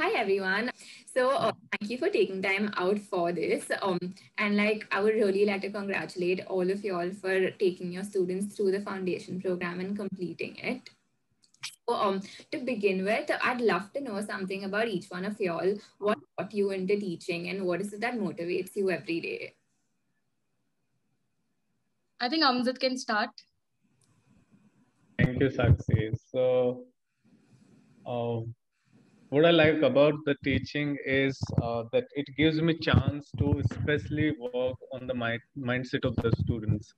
Hi everyone. Thank you for taking time out for this. And like, I would really like to congratulate all of y'all for taking your students through the foundation program and completing it. So, to begin with, I'd love to know something about each one of y'all. What got you into teaching, and what is it that motivates you every day? I think Amjad can start. Thank you, Sakshi. So, uh, what I like about the teaching is that it gives me chance to especially work on the mindset of the students.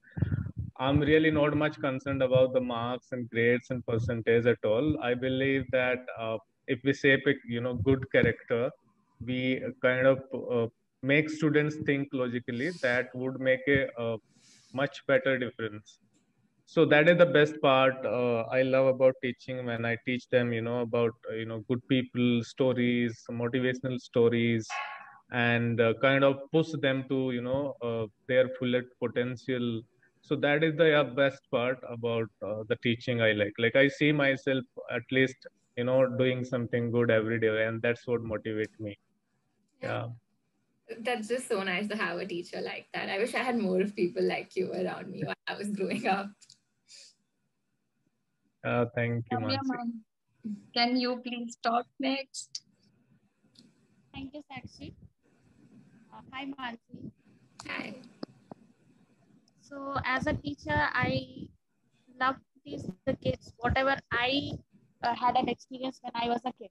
I'm really not much concerned about the marks and grades and percentage at all. I believe that if we shape a good character, we kind of make students think logically. That would make a much better difference. So that is the best part I love about teaching, when I teach them about good people stories, motivational stories, and kind of push them to their full potential. So that is the best part about the teaching I like I see myself at least doing something good every day, and that's what motivates me. Yeah. That's just so nice to have a teacher like that. I wish I had more of people like you around me while I was growing up. Thank you, Ramya, Mansi. can you please talk next? Thank you, Sakshi. Hi, Mansi. Hi. So, as a teacher, I love to teach the kids whatever I had an experience when I was a kid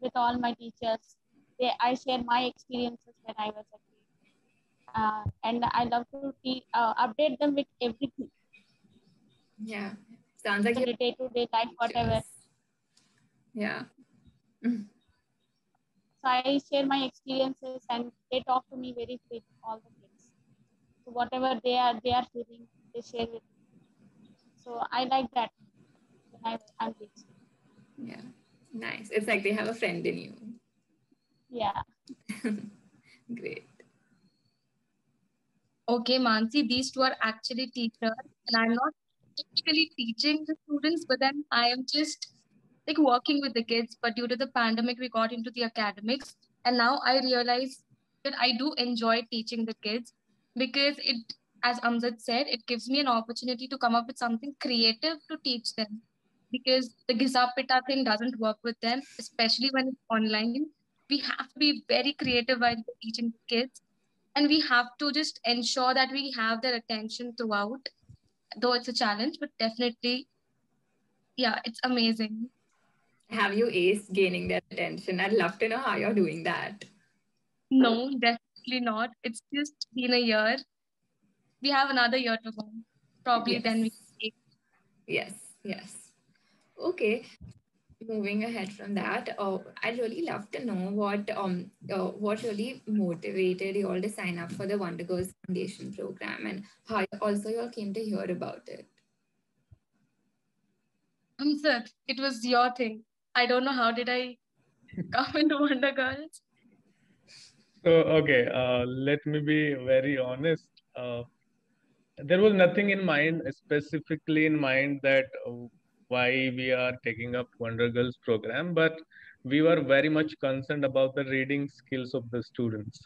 with all my teachers. I share my experiences when I was a kid, and I love to update them with everything. Yeah. Sounds like in the day-to-day life, whatever. Yeah. So I share my experiences, and they talk to me very freely, all the kids. So whatever they are feeling, they share with me. So I like that when I'm teaching. Yeah. Nice. It's like they have a friend in you. Yeah. Great. Okay, Mansi, these two are actually teachers, and I'm not technically teaching the students, but then I am just like working with the kids. But due to the pandemic, we got into the academics, and now I realize that I do enjoy teaching the kids because it, as Amjad said, it gives me an opportunity to come up with something creative to teach them. Because the Gizapita thing doesn't work with them, especially when it's online. We have to be very creative while we're teaching the kids, and we have to just ensure that we have their attention throughout, though it's a challenge, but definitely, yeah, it's amazing. Have you aced gaining their attention? I'd love to know how you're doing that. No, definitely not. It's just been a year. We have another year to go. Probably Yes. then we take. Yes. Yes. Okay. Moving ahead from that, I'd really love to know what really motivated you all to sign up for the Wonder Girls Foundation program, and how also you all came to hear about it. Sir, it was your thing. I don't know how did I come into Wonder Girls. So, okay, let me be very honest. There was nothing in mind, specifically in mind, that why we are taking up Wonder Girls program, but we were very much concerned about the reading skills of the students.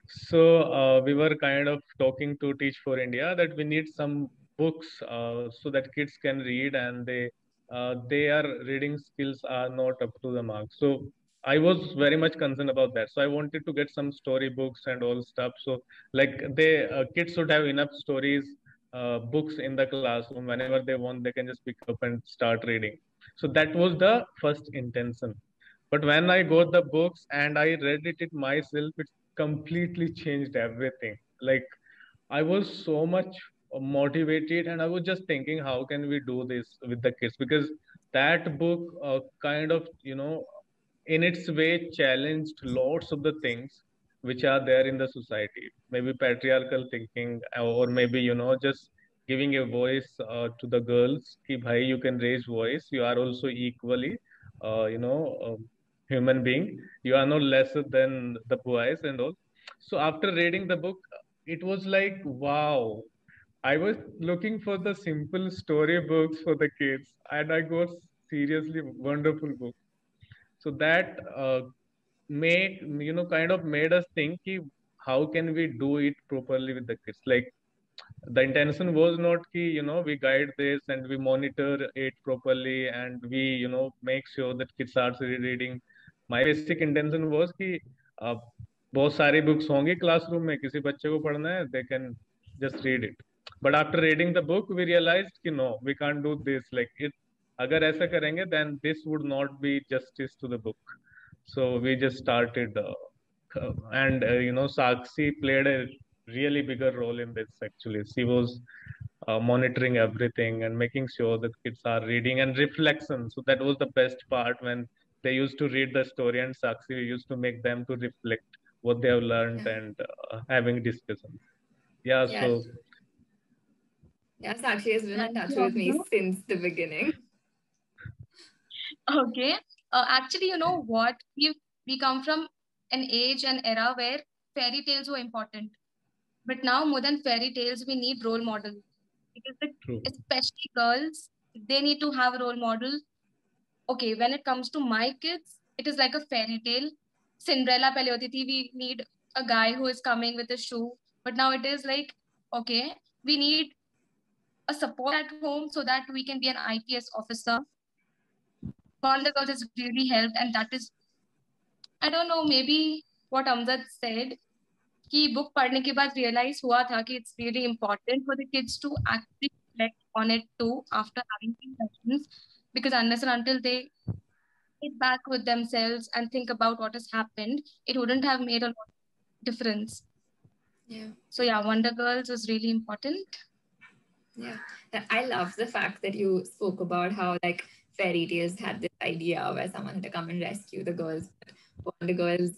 So we were kind of talking to Teach for India that we need some books so that kids can read, and their reading skills are not up to the mark. So I was very much concerned about that. So I wanted to get some story books and all stuff. So like they kids should have enough stories books in the classroom. Whenever they want, they can just pick up and start reading. So that was the first intention. But when I got the books and I read it myself, it completely changed everything. Like I was so much motivated, and I was just thinking, how can we do this with the kids? Because that book kind of, in its way, challenged lots of the things which are there in the society. Maybe patriarchal thinking, or maybe, just giving a voice to the girls. Ki, bhai, you can raise voice. You are also equally, human being. You are not lesser than the boys and all. So after reading the book, it was like, wow. I was looking for the simple story books for the kids, and I got seriously wonderful book. So that kind of made us think ki, how can we do it properly with the kids. Like the intention was not ki, we guide this and we monitor it properly and we make sure that kids are reading. My basic intention was कि uh, बहुत सारी books होंगी classroom में, किसी बच्चे को पढ़ना है, they can just read it. But after reading the book we realized कि no, we can't do this. Like it, अगर ऐसा करेंगे then this would not be justice to the book. So we just started and Sakshi played a really bigger role in this. Actually, she was monitoring everything and making sure that kids are reading and reflection. So that was the best part, when they used to read the story and Sakshi used to make them to reflect what they have learned and having discussions. Yeah, Yeah. so Yeah, Sakshi has been in touch with me since the beginning. Okay. Actually, you know what? We come from an age and era where fairy tales were important. But now, more than fairy tales, we need role models. Because true. especially girls, they need to have a role model. Okay, when it comes to my kids, it is like a fairy tale. Cinderella pehle hoti thi, we need a guy who is coming with a shoe. But now it is like, okay, we need a support at home so that we can be an IPS officer. Wonder Girls has really helped, and that is, I don't know, maybe what Amjad said, कि book पढ़ने के बाद realize हुआ था कि it's really important for the kids to actually reflect on it too after having these lessons, because unless and until they get back with themselves and think about what has happened, it wouldn't have made a lot of difference. Yeah. So yeah, Wonder Girls was really important. Yeah, I love the fact that you spoke about how like fairy tales had this idea where someone had to come and rescue the girls, but Wonder Girls,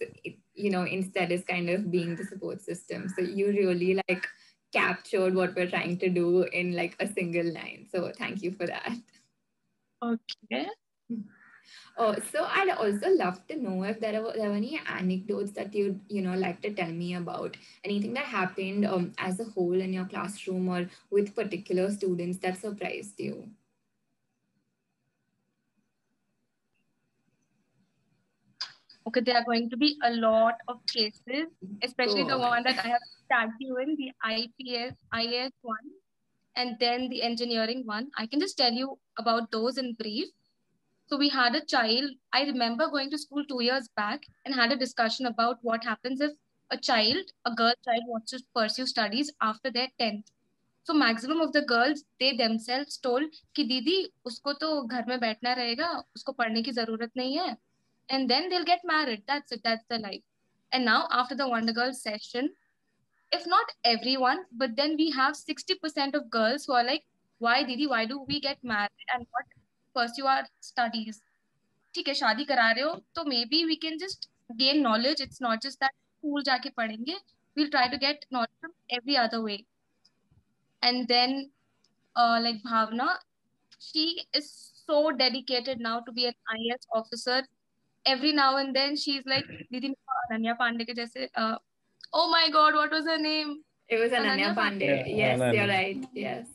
instead is kind of being the support system. So you really like captured what we're trying to do in like a single line. So thank you for that. Okay. So I'd also love to know if there were any anecdotes that you'd like to tell me about anything that happened as a whole in your classroom or with particular students that surprised you. Okay, there are going to be a lot of cases, especially the one that I have tagged you in, the IAS one, and then the engineering one. I can just tell you about those in brief. So we had a child, I remember going to school 2 years back and had a discussion about what happens if a girl child wants to pursue studies after their 10th. So maximum of the girls, they themselves told कि दीदी उसको तो घर में बैठना रहेगा, उसको पढ़ने की जरूरत नहीं है. And then they'll get married. That's it. That's the life. And now after the Wonder Girls session, if not everyone, but then we have 60% of girls who are like, why didi, why do we get married and not pursue our studies? ठीक है, शादी करा रहे हो, तो maybe we can just gain knowledge. It's not just that school जाके पढ़ेंगे. We'll try to get knowledge from every other way. And then like Bhavna, she is so dedicated now to be an IAS officer. Every now and then she's like, Didi, Ananya Pandey ke jaise, oh my God, what was her name? It was Ananya Pandey. Yes, you're right. Yes.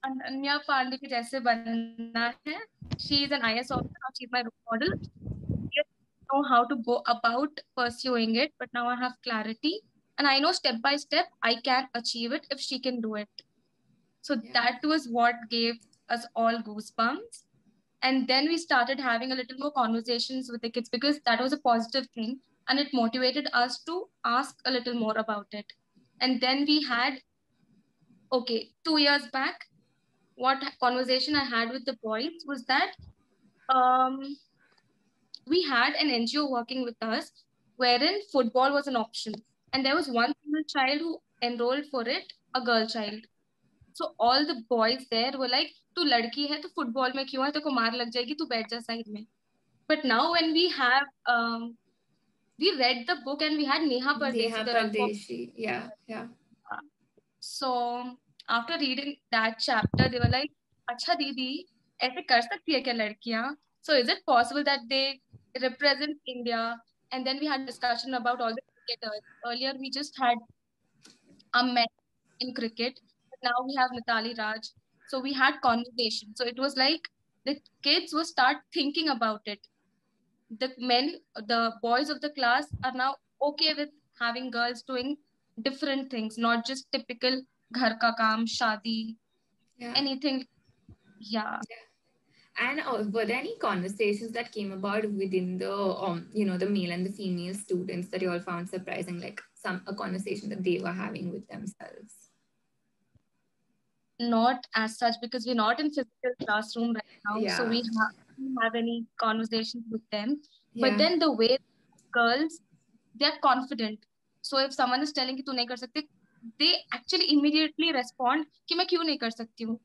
Ananya Pandey ke jaise banna hai. She is an IAS officer. Now she's my role model. I don't know how to go about pursuing it, but now I have clarity. And I know step by step, I can achieve it if she can do it. So that was what gave us all goosebumps. And then we started having a little more conversations with the kids, because that was a positive thing and it motivated us to ask a little more about it. And then we had, 2 years back, what conversation I had with the boys was that we had an NGO working with us wherein football was an option. And there was one single child who enrolled for it, a girl child. So all the boys there were like, "Tu ladki hai, to football mein kyun hai? Teko maar lag jayegi, tu baith ja side mein." But now when we have, we read the book and we had Neha Pardeshi. Yeah. So after reading that chapter, they were like, "Acha Didi, ऐसे कर सकती है क्या लड़कियां? So is it possible that they represent India?" And then we had discussion about all the cricketers. Earlier we just had a men in cricket. Now we have Natali Raj. So we had conversation. So it was like the kids will start thinking about it. the boys of the class are now okay with having girls doing different things, not just typical ghar ka kaam, shadi, Yeah. anything. Yeah. And were there any conversations that came about within the, the male and the female students that you all found surprising, like a conversation that they were having with themselves? Not as such, because we're not in physical classroom right now, so Yeah. we don't have any conversations with them. Yeah. But then the way girls, they're confident. So if someone is telling you तू नहीं कर सकती, they actually immediately respond कि मैं क्यों नहीं कर सकती हूँ.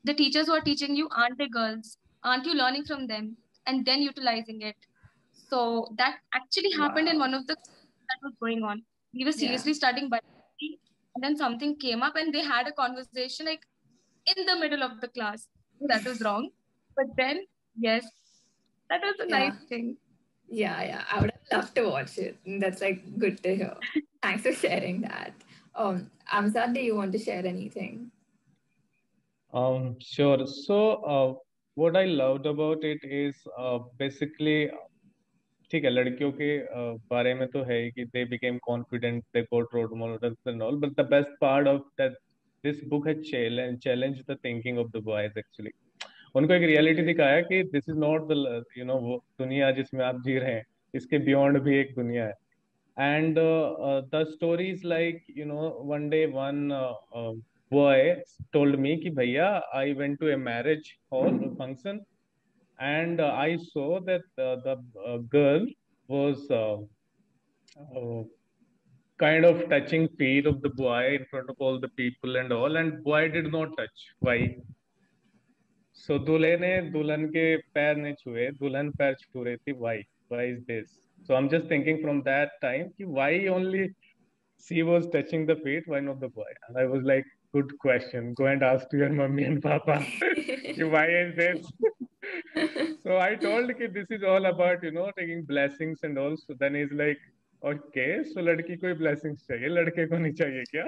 The teachers who are teaching you, aren't they girls? Aren't you learning from them and then utilizing it? So that actually happened in Wow. one of the that was going on. We were Yeah. seriously studying biology, and then something came up, and they had a conversation like in the middle of the class. That was wrong. But then, yes, that was a Yeah. nice thing. Yeah. I would have loved to watch it. That's like good to hear. Thanks for sharing that. Amzad, do you want to share anything? Sure. So, what I loved about it is basically, ठीक है, लड़कियों के बारे में तो है ही कि they became confident, they got role models and all, but the best part of that, this book had challenged the thinking of the boys actually. उनको एक रियलिटी दिखाया कि दिस इज नॉट द वो दुनिया जिसमें आप जी रहे हैं, इसके बियॉन्ड भी एक दुनिया है. And the story is like, one day one boy told me कि भैया, I went to a marriage hall function, and I saw that the girl was uh, kind of touching feet of the boy in front of all the people and all, and boy did not touch. Why? So दूल्हे ने दुल्हन के पैर नहीं छुए, दुल्हन पैर छू रही थी. Why is this? So I'm just thinking from that time कि why only she was touching the feet, why not the boy? And I was like, good question. Go and ask to your mummy and papa. Why is this? So I told कि this is all about, taking blessings and all. So then he's like, okay, so लड़की को ही blessings चाहिए, लड़के को नहीं चाहिए क्या?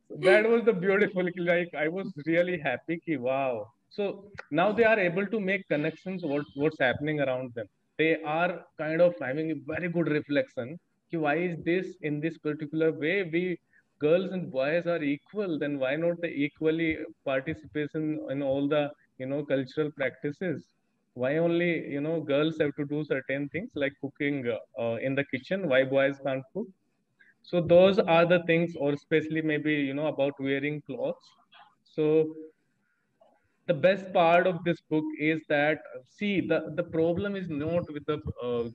So that was the beautiful, like I was really happy कि wow. So now they are able to make connections what's happening around them. They are kind of having a very good reflection कि why is this in this particular way? We girls and boys are equal, then why not the equally participation in all the cultural practices? Why only girls have to do certain things like cooking in the kitchen? Why boys can't cook? So those are the things, or especially maybe about wearing clothes. So the best part of this book is that, see, the problem is not with the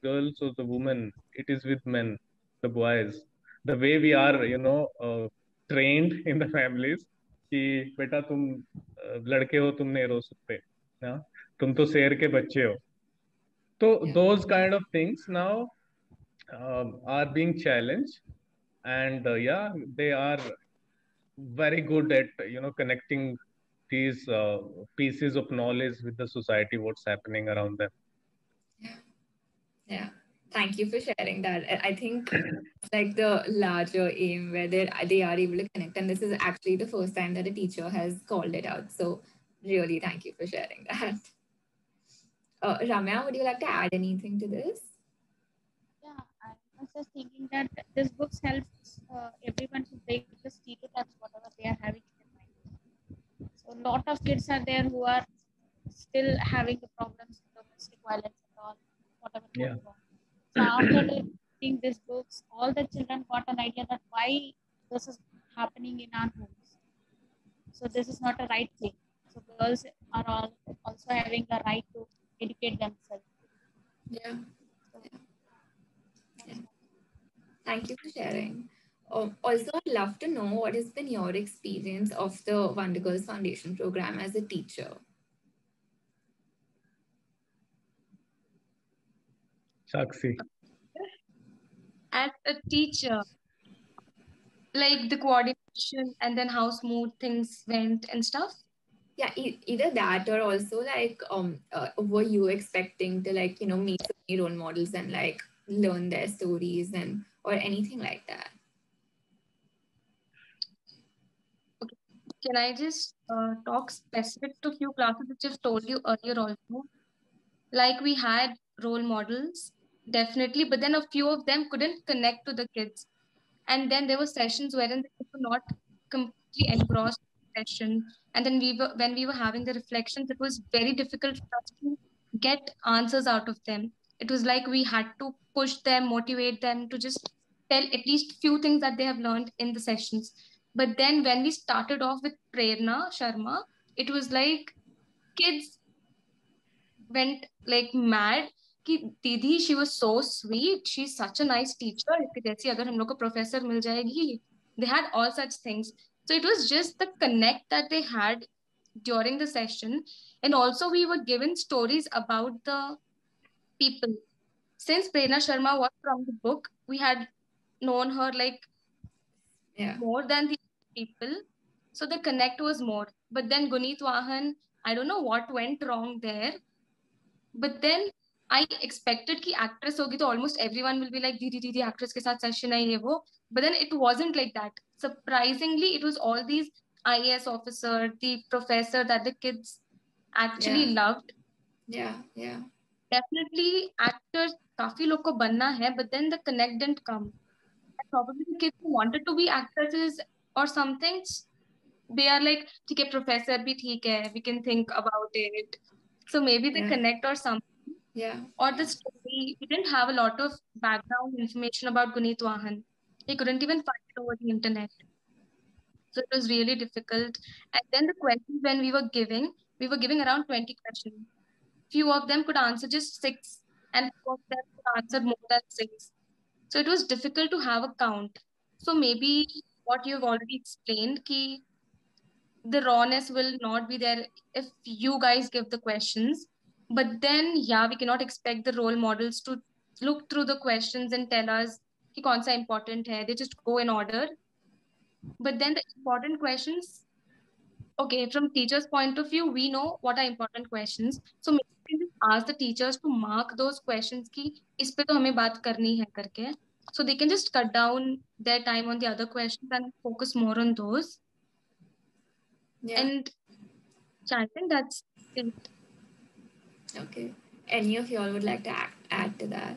girls or the women, it is with men, the boys, the way we are trained in the families कि बेटा तुम लड़के हो, तुम नहीं रो सकते ना, तुम तो शेर के बच्चे हो. So those kind of things now are being challenged, and yeah, they are very good at connecting these pieces of knowledge with the society, what's happening around them. Yeah. Thank you for sharing that. I think it's like the larger aim where they are able to connect. And this is actually the first time that a teacher has called it out. So really thank you for sharing that. Ramya, would you like to add anything to this? Yeah, I was just thinking that this book helps everyone to break the stereotypes, whatever they are having in their mind. So a lot of kids are there who are still having the problems with domestic violence and all, whatever Yeah. going on. So after reading these books, all the children got an idea that why this is happening in our homes. So this is not a right thing. So girls are all also having a right to educate themselves. Yeah. So, Thank you for sharing. Also, I'd love to know what has been your experience of the Wonder Girls Foundation program as a teacher. Sakshi. As a teacher, like the coordination and then how smooth things went and stuff. Yeah, either that or also like were you expecting to like meet so many role models and like learn their stories and or anything like that? Okay. Can I just talk specific to few classes which I've told you earlier also? Like we had role models, definitely, but then a few of them couldn't connect to the kids. And then there were sessions wherein they were not completely engrossed in the session. And then when we were having the reflections, it was very difficult for us to get answers out of them. It was like we had to push them, motivate them to just tell at least few things that they have learned in the sessions. But then when we started off with Prerna Sharma, it was like kids went like mad कि दीदी she was so sweet, she's such a nice teacher, कि जैसी अगर हम लोग को professor मिल जाएगी. They had all such things. So it was just the connect that they had during the session. And also we were given stories about the people. Since Prerna Sharma was from the book, we had known her like more than the people. So the connect was more. But then Guneet Wahan, I don't know what went wrong there. But then I expected कि actress होगी तो almost everyone will be like दीदी दीदी actress के साथ session है ये वो. But then it wasn't like that. Surprisingly, it was all these IAS officer, the professor that the kids actually loved. Yeah. Definitely actors काफी लोग को बनना है, but then the connect didn't come. And probably the kids who wanted to be actresses or something, they are like ठीक है professor भी ठीक है, we can think about it. So maybe they connect or something. Or the story, we didn't have a lot of background information about Guneet Wahan. He couldn't even find it over the internet. So it was really difficult. And then the questions when we were giving around 20 questions. Few of them could answer just 6, and few of them could answer more than 6. So it was difficult to have a count. So maybe what you've already explained, ki the rawness will not be there if you guys give the questions. But then, yeah, we cannot expect the role models to look through the questions and tell us कि कौन सा important है. They just go in order. But then the important questions, okay, from teachers' point of view, we know what are important questions. So maybe we can just ask the teachers to mark those questions कि इस पे तो हमें बात करनी है करके. So they can just cut down their time on the other questions and focus more on those. And I think that's it. Okay. Any of y'all would like to add to that?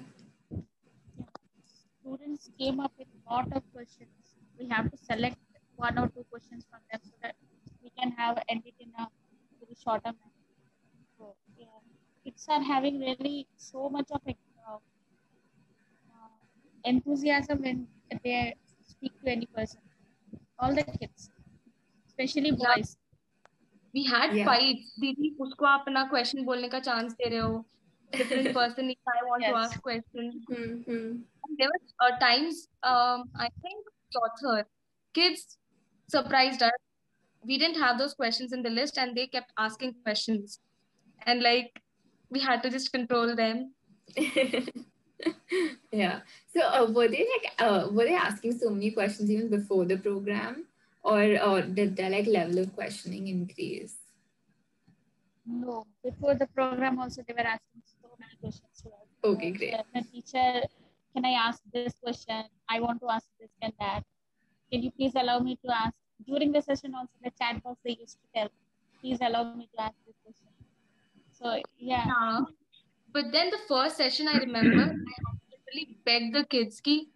Students came up with a lot of questions. We have to select 1 or 2 questions from them so that we can have edit in a very shorter manner. So, kids are having really so much of enthusiasm when they speak to any person. All the kids, especially boys. We had fights. दीदी उसको आप अपना question बोलने का chance दे रहे हो. Different person if I want to ask questions. There were times, I think, author kids surprised us. We didn't have those questions in the list, and they kept asking questions, and like we had to just control them. Yeah. So were they asking so many questions even before the program, or did their like level of questioning increase? No, before the program also they were asking so many questions to us. Okay, great. The teacher, can I ask this question? I want to ask this and that. Can you please allow me to ask? During the session also the chat box they used to tell, please allow me to ask this question. So yeah. But then the first session I remember, I literally begged the kids ki,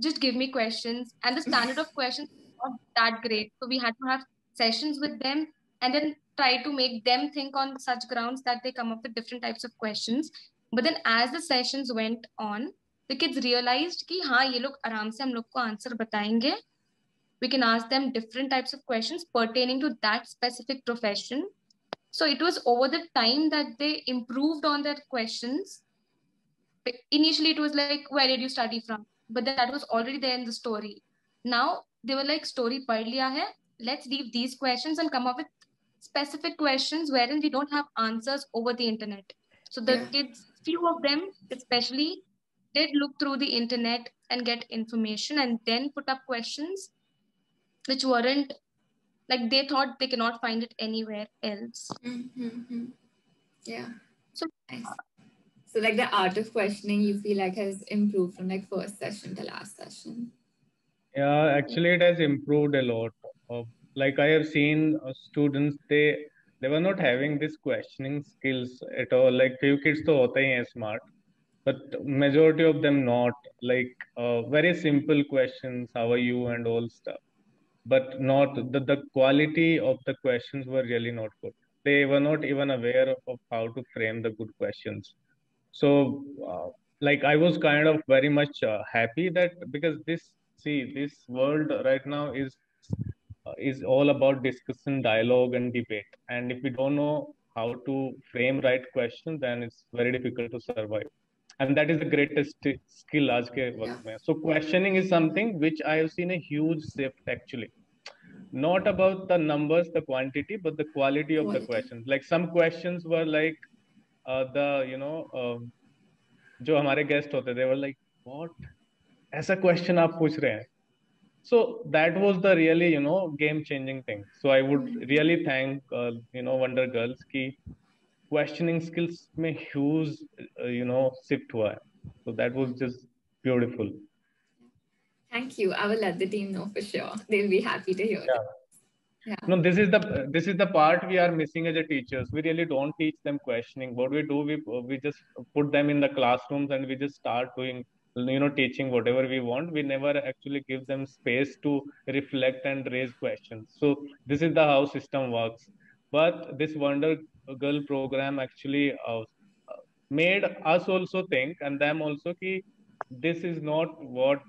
just give me questions, and the standard of questions was not that great. So we had to have sessions with them and then try to make them think on such grounds that they come up with different types of questions. But then as the sessions went on, the kids realized कि हाँ ये लोग आराम से हम लोग को answer बताएंगे. We can ask them different types of questions pertaining to that specific profession. So it was over the time that they improved on their questions. Initially, it was like, where did you study from? But then that was already there in the story. Now they were like, story pad liya hai. Let's leave these questions and come up with specific questions wherein we don't have answers over the internet. So the kids, few of them especially, did look through the internet and get information and then put up questions which weren't like they thought they cannot find it anywhere else. Yeah. So nice. So like the art of questioning you feel like has improved from like first session to last session? Yeah, actually it has improved a lot. Like I have seen students, they they were not having this questioning skills at all. Like few kids to होते ही हैं smart, but majority of them not. Like very simple questions, how are you and all stuff, but not the quality of the questions were really not good. They were not even aware of how to frame the good questions. So like I was kind of very much happy that, because this world right now is all about discussion, dialogue and debate, and if we don't know how to frame right questions, then it's very difficult to survive. And that is the greatest skill आज के वक्त Yeah. में. So questioning is something which I have seen a huge shift actually, not about the numbers, the quantity, but the quality of the Quality. questions. Like some questions were like the जो हमारे guest होते थे, were like, what, ऐसा question आप पूछ रहे हैं. So that was the really game changing thing. So I would really thank Wonder Girls ki questioning skills में huge shift हुआ है. So that was just beautiful. Thank you. I will let the team know for sure. They'll be happy to hear Yeah. that. Yeah. No, this is the part we are missing as a teachers. We really don't teach them questioning. What we do, we just put them in the classrooms and we just start doing teaching whatever we want. We never actually give them space to reflect and raise questions. So this is the how system works. But this Wonder Girl program actually made us also think, and them also, ki this is not what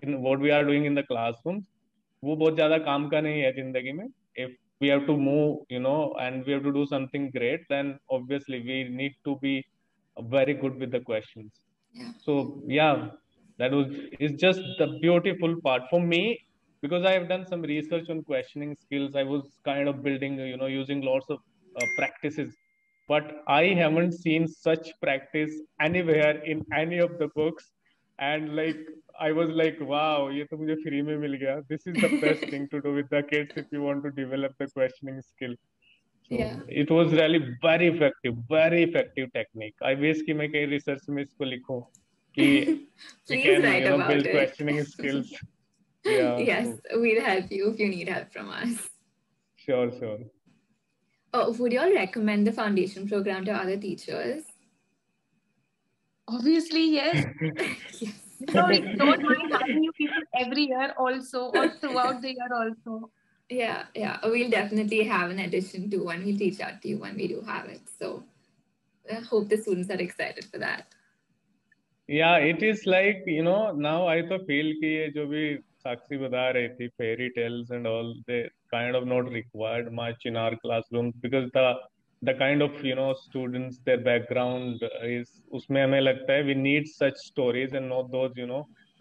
in what we are doing in the classrooms. वो बहुत ज्यादा काम का नहीं है जिंदगी में. If we have to move and we have to do something great, then obviously we need to be very good with the questions. Yeah. So yeah, that was is just the beautiful part for me, because I have done some research on questioning skills. I was kind of building using lots of practices, but I haven't seen such practice anywhere in any of the books. And like I was like, wow, ये तो मुझे free में मिल गया. This is the best thing to do with the kids if you want to develop the questioning skill. So Yeah. it was really very effective technique. I wish कि मैं कहीं research में इसको लिखूं कि we Please can write about build it. questioning skills. Yeah. Yes, So, we'll help you if you need help from us. sure. Would you all recommend the foundation program to other teachers? Obviously, yes. Yes. So we don't mind having you people every year also, or throughout the year also. Yeah. We'll definitely have an addition to one. We'll reach out to you when we do have it. So I hope the students are excited for that. Yeah, it is like now I तो feel कि ये जो भी साक्षी बता रही थी, fairy tales and all, they kind of not required much in our classrooms, because the kind of students, their background is, उसमें हमें लगता है we need such stories and not those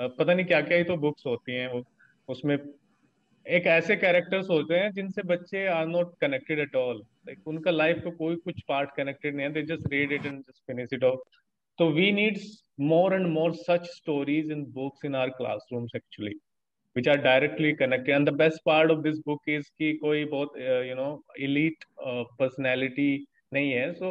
पता नहीं क्या क्या ही तो books होती हैं वो, उसमें एक ऐसे कैरेक्टर्स होते हैं जिनसे बच्चे are not connected at all. Like उनका लाइफ का कोई कुछ पार्ट कनेक्टेड नहीं है. They just read it and just finish it off. So we need more and more such stories in books in our classrooms actually, which are directly connected. And the best part of this book is कि कोई बहुत elite personality नहीं है. So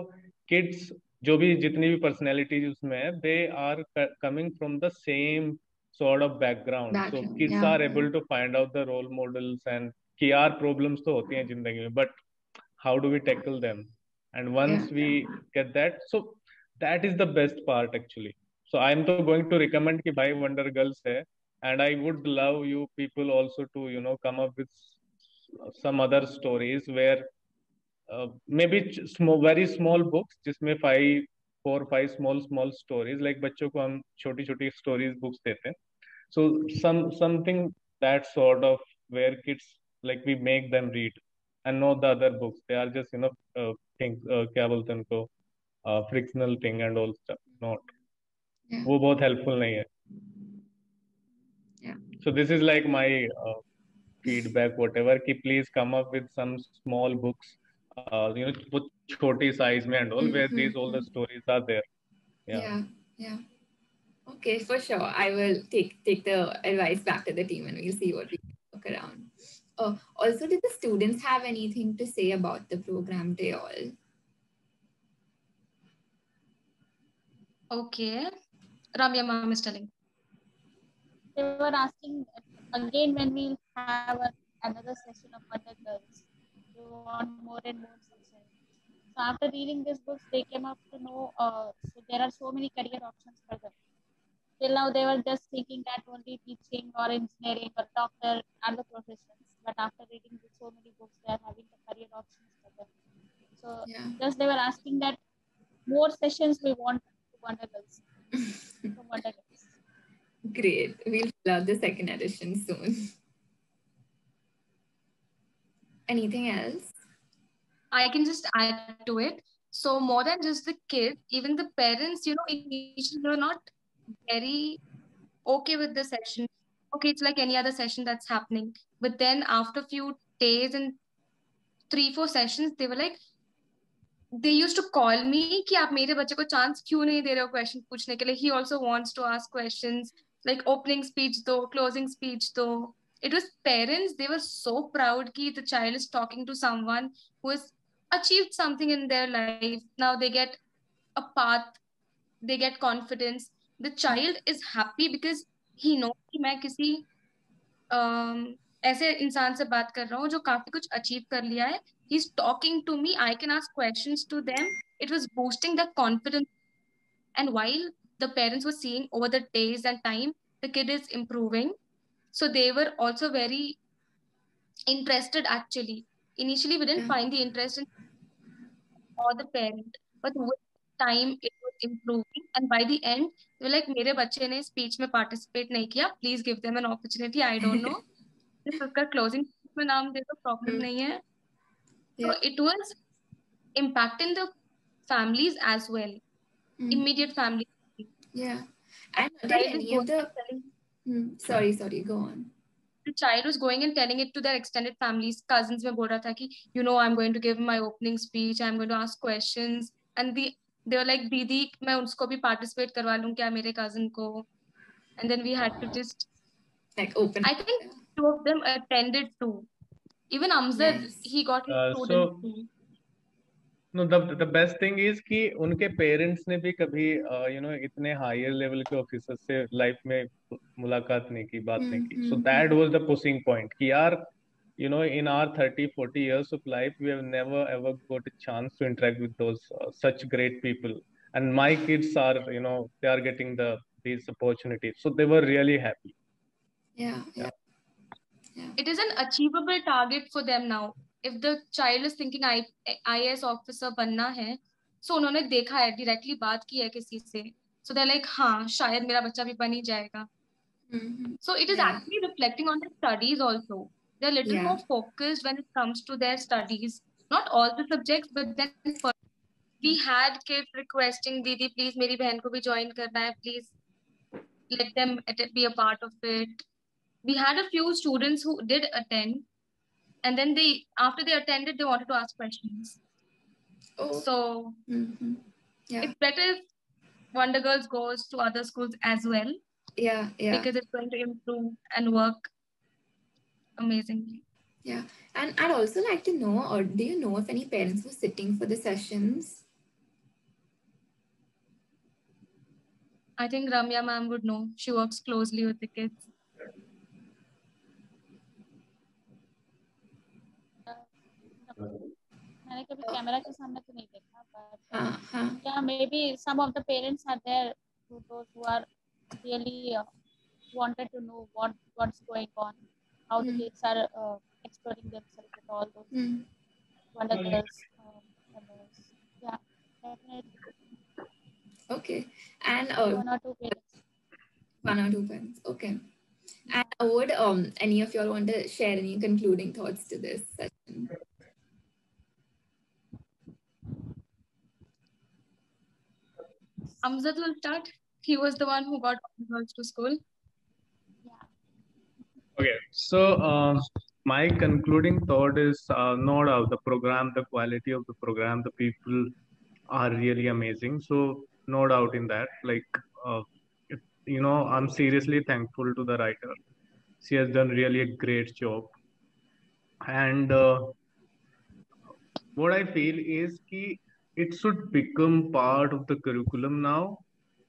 kids जो भी जितनी भी personalities उसमें है, they are coming from the same sort of background. So kids yeah. are able to find out the role models, and कि यार problems तो होती हैं जिंदगी में, but how do we tackle them? And once we get that, so that is the best part actually. So I'm तो going to recommend कि भाई Wonder Girls है, and I would love you people also to come up with some other stories where maybe small, very small books जिसमें 4 5 small stories. Like बच्चों को हम छोटी छोटी stories books देते हैं. So something that sort of where kids, like we make them read and not the other books. They are just things क्या बोलते हैं उनको frictional thing and all stuff. Not वो बहुत helpful नहीं है. Yeah. So this is like my feedback, whatever. Ki please come up with some small books, वो छोटी size में and all, where these all the stories are there. Yeah. Okay, for sure. I will take the advice back to the team and we'll see what we can work around. Also, did the students have anything to say about the program to you all? Okay. Ramya ma'am is telling. They were asking again when we'll have another session of Wonder Girls. they want more and more sessions. So after reading these books, they came up to know so there are so many career options for them. Till now, they were just thinking that only teaching or engineering or doctor are the professions. But after reading so many books, they are having the career options for them. So Yeah. just they were asking that more sessions we want to Wonder Girls. From Wonder Girls. Great. We'll fill out the second edition soon. Anything else? I can just add to it. So more than just the kids, even the parents, initially they were not very okay with the session. Okay, it's like any other session that's happening. But then after few days and 3-4 sessions, they were like, they used to call me कि आप मेरे बच्चे को chance क्यों नहीं दे रहे हो question पूछने के लिए. He also wants to ask questions like opening speech though, closing speech though. It was parents, they were so proud कि the child is talking to someone who has achieved something in their life. Now they get a path, they get confidence. The child is happy because he knows कि मैं किसी ऐसे इंसान से बात कर रहा हूँ जो काफी कुछ अचीव कर लिया है. He's talking to me, I can ask questions to them. It was boosting the confidence. And while the parents were seeing over the days and time the kid is improving, so they were also very interested actually. Initially we didn't find the interest in or the parent, but with time it was improving, and by the end they were like मेरे बच्चे ने speech में participate नहीं किया, please give them an opportunity. I don't know, उसका closing में नाम दे दो, problem नहीं है. So it was impacting the families as well, immediate family. Yeah. And did Child any was of the sorry, go on. The child was going and telling it to their extended families, cousins में बोल रहा था कि I'm going to give my opening speech, I'm going to ask questions, and they were like दीदी मैं उसको भी participate करवा लूं क्या मेरे cousin को. And then we had to just like open. I think 2 of them attended too. Even Amzad, Nice. he got his students So too. no, the best thing is कि उनके पेरेंट्स ने भी कभी इतने हायर लेवल के officer से life में मुलाकात नहीं की, बात नहीं की. So that was the pushing point कि यार in our 30-40 years of life we have never ever got a chance to interact with those such great people, and my kids are they are getting these opportunities, so they were really happy. Yeah. It is an achievable target for them now. If the child is thinking IAS officer बनना है, so उन्होंने देखा है, directly बात की है किसी से, so they're like हाँ शायद मेरा बच्चा भी बन ही जाएगा. So it is actually reflecting on their studies also. They're a little more focused when it comes to their studies. Not all the subjects, but then we had kids requesting दीदी please मेरी बहन को भी join करना है, please let them be a part of it. We had a few students who did attend, and then after they attended they wanted to ask questions. So it's better if Wonder Girls goes to other schools as well, because it's going to improve and work amazingly. And I'd also like to know, or do you know if any parents were sitting for the sessions? I think Ramya ma'am would know. She works closely with the kids. मैंने कभी camera के सामने तो नहीं देखा, but yeah, maybe some of the parents are there, those who are really wanted to know what's going on, how the kids are exploring themselves with all those Wonder Girls. Yeah, definitely. Okay. And one or two parents. Okay. And would any of y'all want to share any concluding thoughts to this session? Amzad will start. He was the one who got girls to school. Yeah. Okay, so my concluding thought is no doubt the program, the quality of the program, the people are really amazing. So no doubt in that. Like I'm seriously thankful to the writer. She has done really a great job. And what I feel is that it should become part of the curriculum now,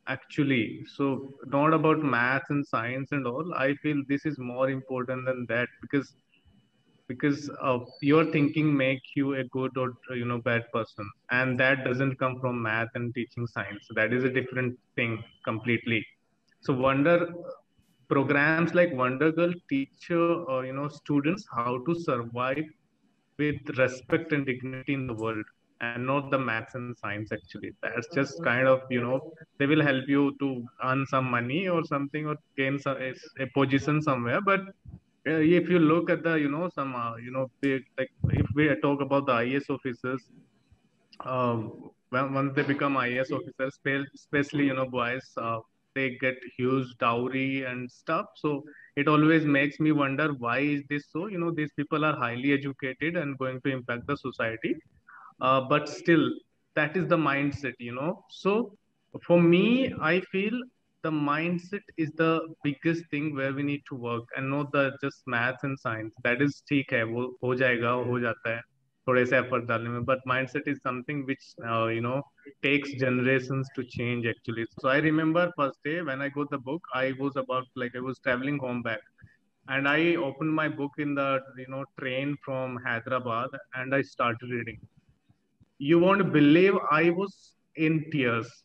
actually. So not about maths and science and all. I feel this is more important than that, because because your thinking make you a good or bad person, and that doesn't come from math and teaching science. That is a different thing completely. So wonder programs like Wonder Girl teach students how to survive with respect and dignity in the world, and not the maths and science. Actually, that's just kind of, they will help you to earn some money or something, or gain a position somewhere. But if you look at the, some like, if we talk about the IAS officers, once they become IAS officers, especially boys, they get huge dowry and stuff. So it always makes me wonder, why is this so? These people are highly educated and going to impact the society, but still, that is the mindset. So for me, I feel the mindset is the biggest thing where we need to work, and not the just maths and science. That is ठीक है, वो हो जाएगा, वो हो जाता है थोड़े से effort डालने में, but mindset is something which takes generations to change actually. So I remember first day when I got the book, I was traveling home back, and I opened my book in the train from Hyderabad, and I started reading. You won't believe, I was in tears.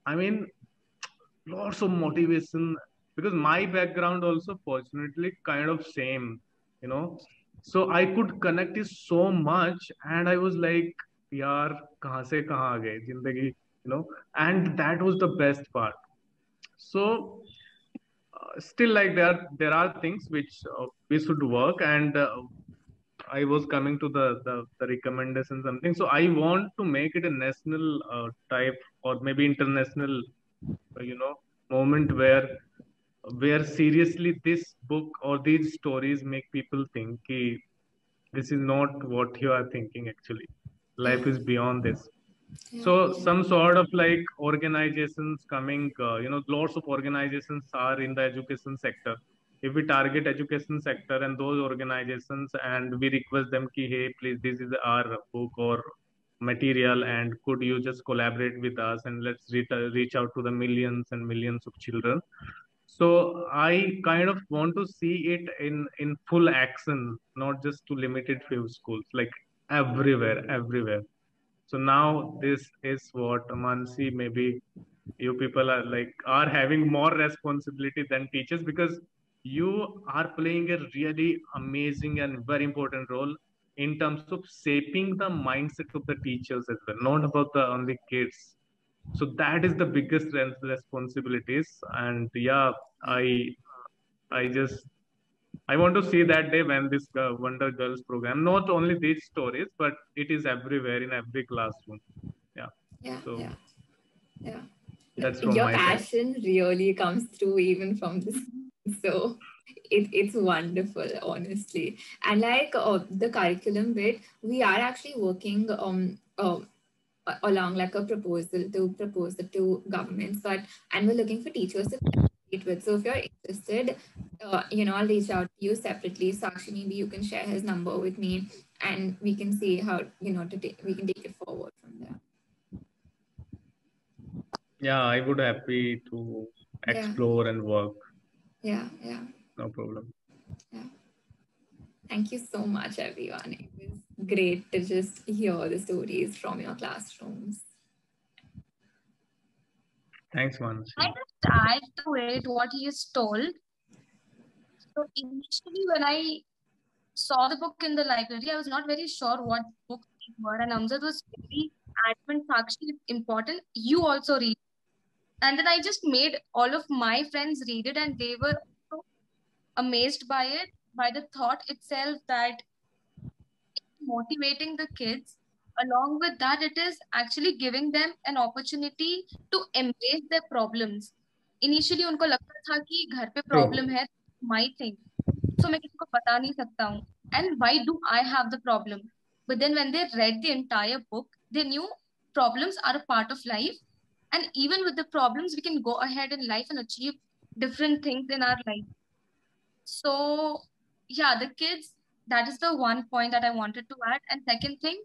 I mean, lots of motivation, because my background also fortunately kind of same, you know. So I could connect it so much, and I was like, yaar, kahan se kahan aa gaye zindagi, and that was the best part. So still, like, there are things which we should work, and I was coming to the recommendation something. So I want to make it a national type, or maybe international, you know, moment where seriously this book or these stories make people think ki, this is not what you are thinking actually. Life is beyond this. So some sort of like organizations coming, lots of organizations are in the education sector. If we target education sector and those organizations, and we request them ki, hey, please, this is our book or material, and could you just collaborate with us, and let's reach out to the millions and millions of children. So I kind of want to see it in full action, not just to limited few schools, like everywhere, everywhere. So now this is what, Mansi, maybe you people are having more responsibility than teachers, because you are playing a really amazing and very important role in terms of shaping the mindset of the teachers as well, not about the only kids. So that is the biggest responsibilities. And yeah, I just I want to see that day when this Wonder Girls program, not only these stories, but it is everywhere in every classroom. Yeah. So Yeah. that's from Your my side. passion really comes through even from this. So it's wonderful, honestly. And like the curriculum bit, we are actually working along like a proposal to propose it to governments, and we're looking for teachers to collaborate with. So if you're interested, I'll reach out to you separately. Sakshi, maybe you can share his number with me, and we can see how we can take it forward from there. Yeah, I would happy to explore and work. Yeah. No problem. Yeah. Thank you so much, everyone. It was great to just hear the stories from your classrooms. Thanks, Mansi. I just add to it what he has told. So initially, when I saw the book in the library, I was not very sure what books these were, and Amjad was very adamant, Sakshi, it's important. You also read. And then I just made all of my friends read it, and they were also amazed by it, by the thought itself that it's motivating the kids. Along with that, it is actually giving them an opportunity to embrace their problems. Initially, उनको लगता था कि घर पे problem है, my thing. So मैं किसी को बता नहीं सकता हूँ. And why do I have the problem? But then when they read the entire book, they knew problems are a part of life. And even with the problems, we can go ahead in life and achieve different things in our life. So yeah, the kids, that is the one point that I wanted to add. And second thing,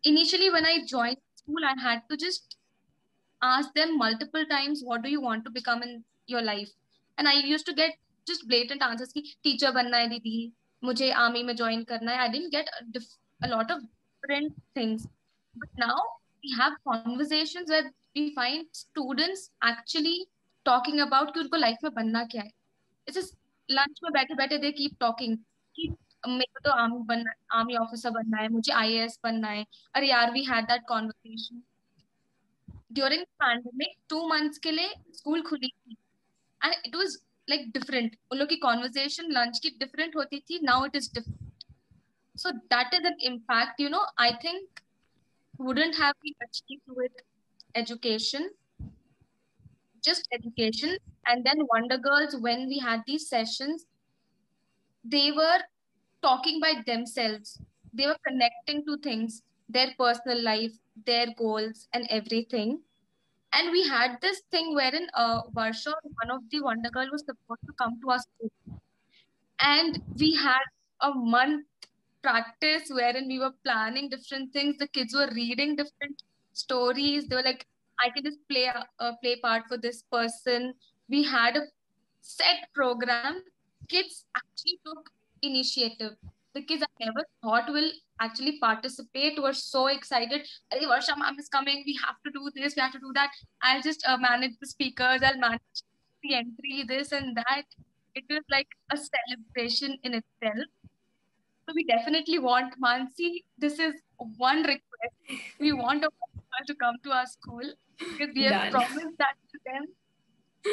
initially when I joined school, I had to just ask them multiple times, what do you want to become in your life? And I used to get just blatant answers ki teacher banna hai didi, मुझे army में join करना है. I didn't get a lot of different things. But now we have conversations where we find students actually talking about कि उनको life में बनना क्या है. It's just लंच में बैठे बैठे they keep talking कि मेरे को तो आर्मी बनना, आर्मी ऑफिसर बनना है, मुझे IAS बनना है. अरे यार, we had that conversation during pandemic. 2 months के लिए स्कूल खुली थी and it was like different. उन लोग की conversation lunch की different होती थी. Now it is different. So that is an impact, I think wouldn't have been achieved with education, just education. And then Wonder Girls, when we had these sessions, they were talking by themselves. They were connecting to things, their personal life, their goals, and everything. And we had this thing wherein Varsha, one of the Wonder Girl, was supposed to come to our school. And we had a month practice wherein we were planning different things. The kids were reading different stories. They were like, I can just play play part for this person. We had a set program. Kids actually took initiative. The kids I never thought will actually participate were so excited. Hey, Varsha ma'am is coming. We have to do this. We have to do that. I'll just manage the speakers. I'll manage the entry, this and that. It was like a celebration in itself. So we definitely want Mansi. This is one request. We want a girl to come to our school because we have Done. promised that to them.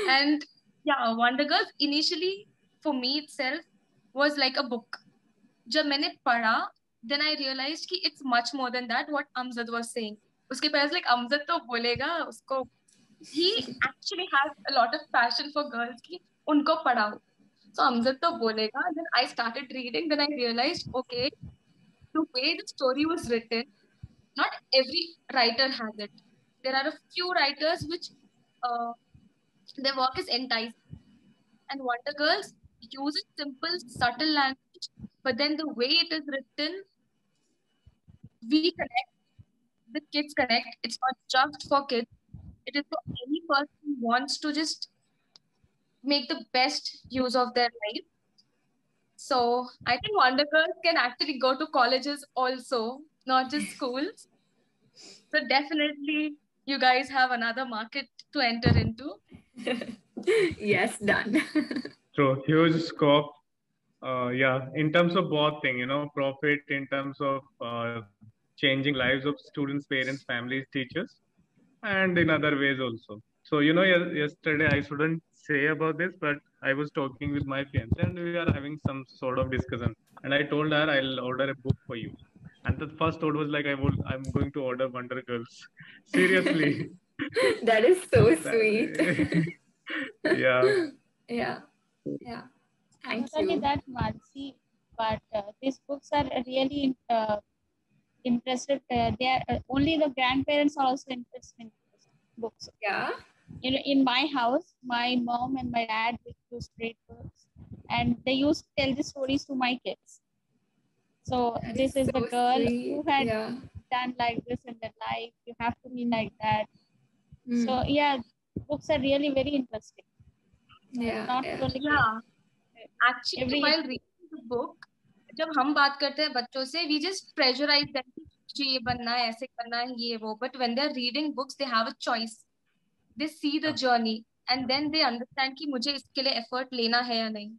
And yeah, Wonder Girls initially for me itself was like a book. जब मैंने पढ़ा, then I realized कि it's much more than that. What Amjad was saying. उसके पास like Amjad तो बोलेगा उसको. He actually has a lot of passion for girls कि उनको पढ़ाओ. So Amjad to bolega. Then I started reading. Then I realized, okay, the way the story was written, not every writer has it. There are a few writers which their work is enticing. And Wonder Girls uses simple, subtle language, but then the way it is written, we connect. The kids connect. It's not just for kids. It is for any person who wants to just make the best use of their life. So I think Wonder Girls can actually go to colleges also, not just schools. So definitely you guys have another market to enter into. Yes, done. So huge scope. Yeah, in terms of both thing, profit in terms of changing lives of students, parents, families, teachers, and in other ways also. So, yesterday I shouldn't say about this, but I was talking with my fiance and we are having some sort of discussion. And I told her I'll order a book for you. And the first thought was like, I'm going to order Wonder Girls. Seriously. That is so sweet. Yeah. Yeah. Yeah. Thank Not only you. that, Mansi, but these books are really interested. They are only the grandparents are also interested in books. Yeah. In my house, my mom and my dad used to read books, and they used to tell the stories to my kids. So That this is so the girl sweet. who had Yeah. done like this in their life. You have to be like that. Hmm. So yeah, books are really very interesting. Yeah. Not Yeah. only Yeah. Actually, Every- while reading the book, जब हम बात करते हैं बच्चों से, we just pressurize them कि मुझे ये बनना है, ऐसे करना है, ये वो. But when they're reading books, they have a choice. They see the journey and then they understand कि मुझे इसके लिए effort लेना है या नहीं.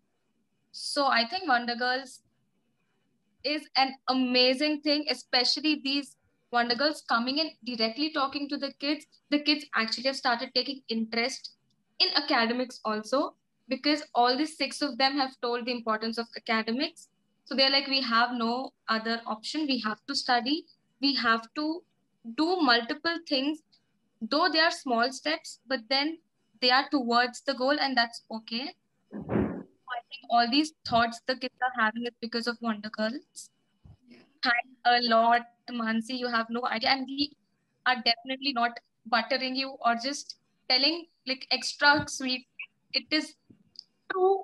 So I think Wonder Girls is an amazing thing, especially these Wonder Girls coming in directly talking to the kids. The kids actually have started taking interest in academics also, because all these 6 of them have told the importance of academics. So they're like, we have no other option. We have to study. We have to do multiple things, though they are small steps, but then they are towards the goal, and that's okay. I think all these thoughts the kids are having is because of Wonder Girls. Thanks a lot, Mansi. You have no idea. And we are definitely not buttering you or just telling like extra sweet. It is true,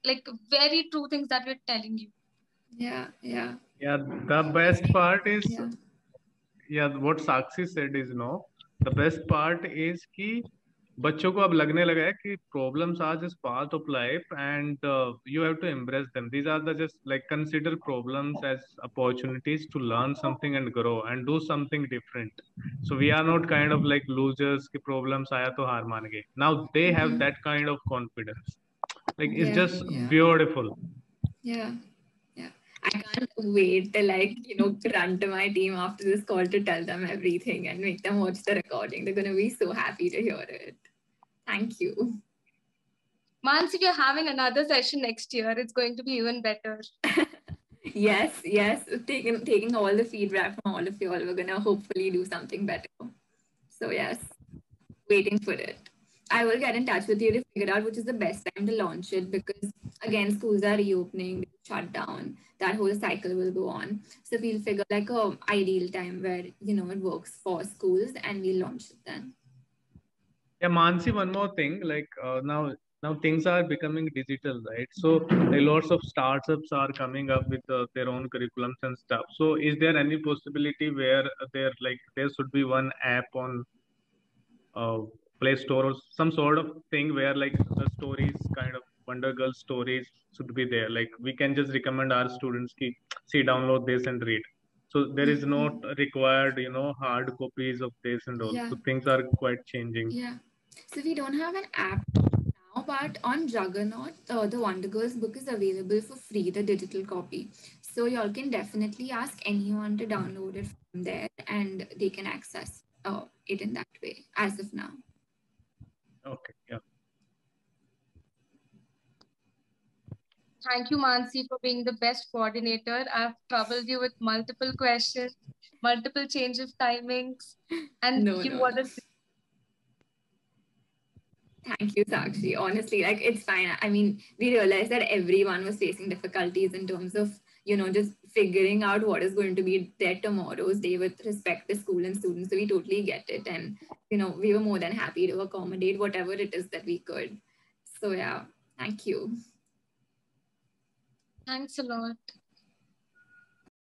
like very true things that we're telling you. Yeah. Yeah. Yeah, the best part is, Yeah. what Sakshi said is, the best part is ki बच्चों को अब लगने लगा है कि problems are just part of life, and you have to embrace them. These are the just like consider problems as opportunities to learn something and grow and do something different. So we are not kind of like losers कि problems आया तो हार मान गए. Now they have that kind of confidence. Like it's Yeah, just yeah, beautiful. yeah, yeah. I can't wait to like, run to my team after this call to tell them everything and make them watch the recording. They're gonna be so happy to hear it. Thank you. Mansi, we are having another session next year. It's going to be even better. Yes, yes. Taking all the feedback from all of you all, we're gonna hopefully do something better. So yes, waiting for it. I will get in touch with you to figure out which is the best time to launch it, because again, schools are reopening, shut down. That whole cycle will go on. So we'll figure like a ideal time where it works for schools, and we'll launch it then. Yeah, Mansi, one more thing. Like now things are becoming digital, right? So lots of startups are coming up with their own curriculums and stuff. So is there any possibility where there should be one app on uh, Play Store or some sort of thing where like the stories kind of Wonder Girl stories should be there. Like we can just recommend our students ki, see, download this and read. So there is not required, hard copies of this and all. Yeah. So things are quite changing. Yeah. So we don't have an app now, but on Juggernaut, the Wonder Girls book is available for free, the digital copy. So y'all can definitely ask anyone to download it from there, and they can access it in that way as of now. Okay, yeah. Thank you, Mansi, for being the best coordinator. I've troubled you with multiple questions, multiple change of timings, and No. Thank you, Sakshi. Honestly, like it's fine. I mean, we realized that everyone was facing difficulties in terms of, just figuring out what is going to be their tomorrow's day with respect to school and students. So we totally get it. And, we were more than happy to accommodate whatever it is that we could. So yeah, thank you. Thanks a lot.